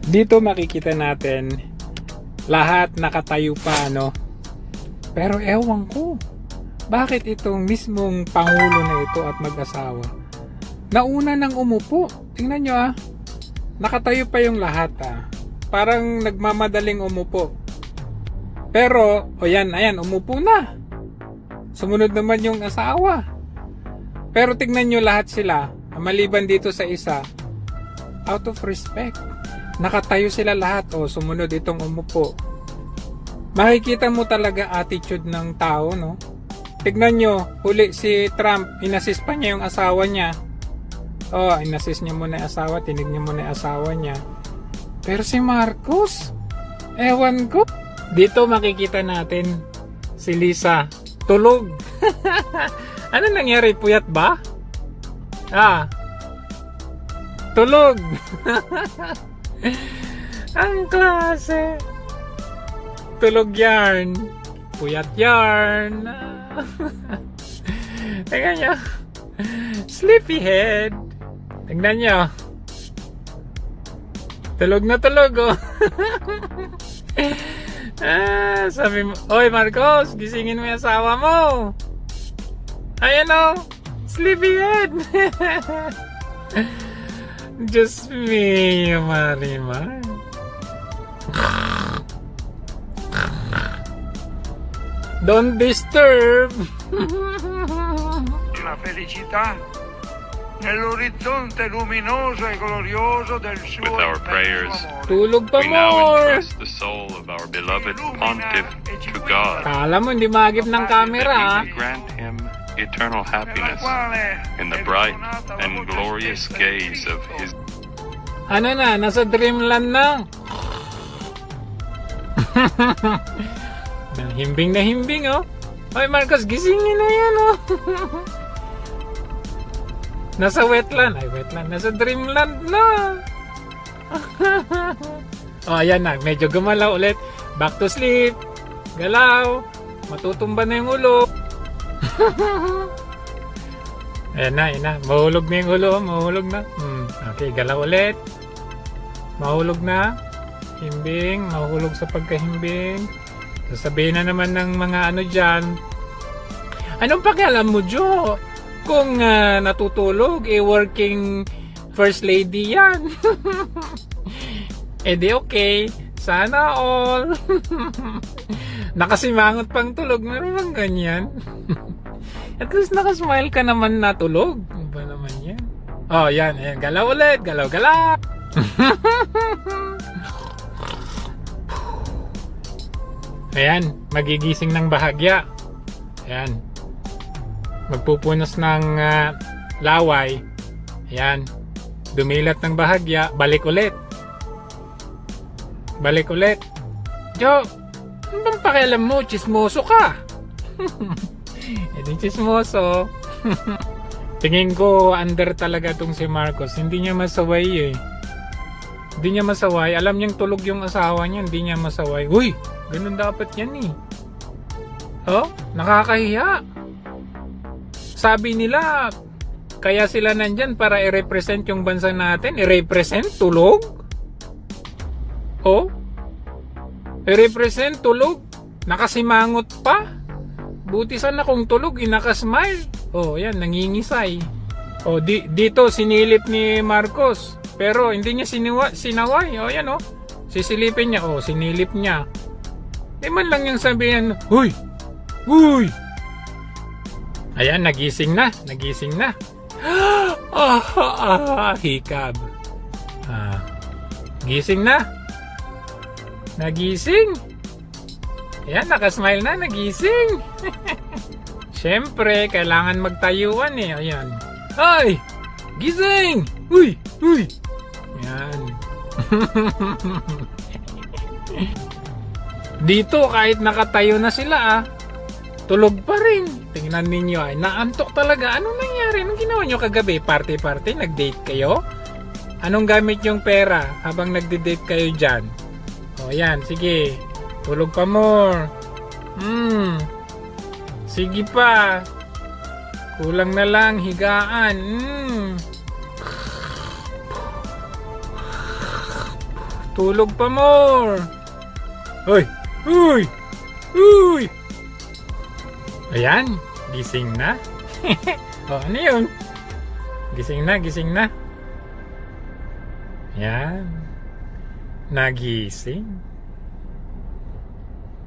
Dito makikita natin lahat nakatayo pa, no? Pero ewan ko, bakit itong mismong pangulo na ito at mag-asawa nauna nang umupo? Tingnan nyo nakatayo pa yung lahat parang nagmamadaling umupo. Pero ayan, umupo na. Sumunod naman yung asawa. Pero tingnan nyo lahat sila, maliban dito sa isa, out of respect, nakatayo sila lahat. Sumunod itong umupo. Makikita mo talaga attitude ng tao, no? Tignan nyo, huli si Trump, inassist pa niya yung asawa niya. Inassist niya muna yung asawa, tinig niya muna yung asawa niya. Pero si Marcos, ewan ko. Dito makikita natin si Lisa, tulog. Ano nangyari, puyat ba? Tulog. Ang klase. Tulog yarn. Puyat yarn. Tingnan nyo. Sleepyhead. Tingnan nyo. Tulog na tulog, sabi mo, oy Marcos, gisingin mo yung asawa mo. Ayan sleepyhead. Just me, Marimar. Don't disturb. La felicità nell'orizzonte luminoso e glorioso del suo With our immenso prayers, amore. Tulog pa we now more. entrust the soul of our beloved pontiff to God, Kala mo hindi magip ng camera. that He may grant him eternal Nella happiness quale in the è bright donata la and voce glorious stessa di gaze of Cristo. His Ano na, nasa dreamland na. Himbing na himbing, Ay Marcos, gisingin mo yan, Nasa wetland. Nasa dreamland na. Ayan na, medyo gumalaw ulit. Back to sleep. Galaw. Matutumba na yung ulo. Ayan na. Mahulog na yung ulo. Mahulog na. Okay, galaw ulit. Mahulog na. Himbing. Mahulog sa pagkahimbing. Sasabihin na naman ng mga ano dyan. Anong pakialam mo, Jo? Kung natutulog, working first lady yan. Di okay. Sana all. Nakasimangot pang tulog. Meron bang ganyan? At least nakasmile ka naman na tulog. Ano ba naman yan? Yan. Galaw ulit. Galaw. Ayan. Magigising ng bahagya. Ayan. Magpupunas ng laway. Ayan. Dumilat ng bahagya. Balik ulit. Jo, ano bang pakialam mo? Chismoso ka. Di chismoso. Tingin ko under talaga tong si Marcos. Hindi niya masaway Hindi niya masaway. Alam niyang tulog yung asawa niya. Hindi niya masaway. Uy, ganun dapat yan nakakahiya. Sabi nila, kaya sila nandyan para i-represent yung bansa natin. I-represent tulog? I-represent tulog? Nakasimangot pa? Buti sana kung tulog, nakasmile. Yan, nangingisay. Dito, sinilip ni Marcos. Pero hindi niya sinaway. Yan sisilipin niya. Sinilip niya. Di man lang yung sabihin, Huy! Ayan, nagising na. Hikab. Gising na. Nagising. Ayan, nakasmile na, nagising. Siyempre, kailangan magtayuan Ayan. Ay! Gising! Uy! Ayan. Dito, kahit nakatayo na sila tulog pa rin. Tingnan ninyo naantok talaga. Anong nangyari? Anong ginawa nyo kagabi? Party? Nag-date kayo? Anong gamit yung pera habang nagde-date kayo dyan? Ayan, sige. Tulog pa more. Sige pa. Kulang na lang, higaan. Tulog pa more. Uy! Uy! Uy! Ayan, gising na. O, ano yun? Gising na, gising na. Ayan. Nagising.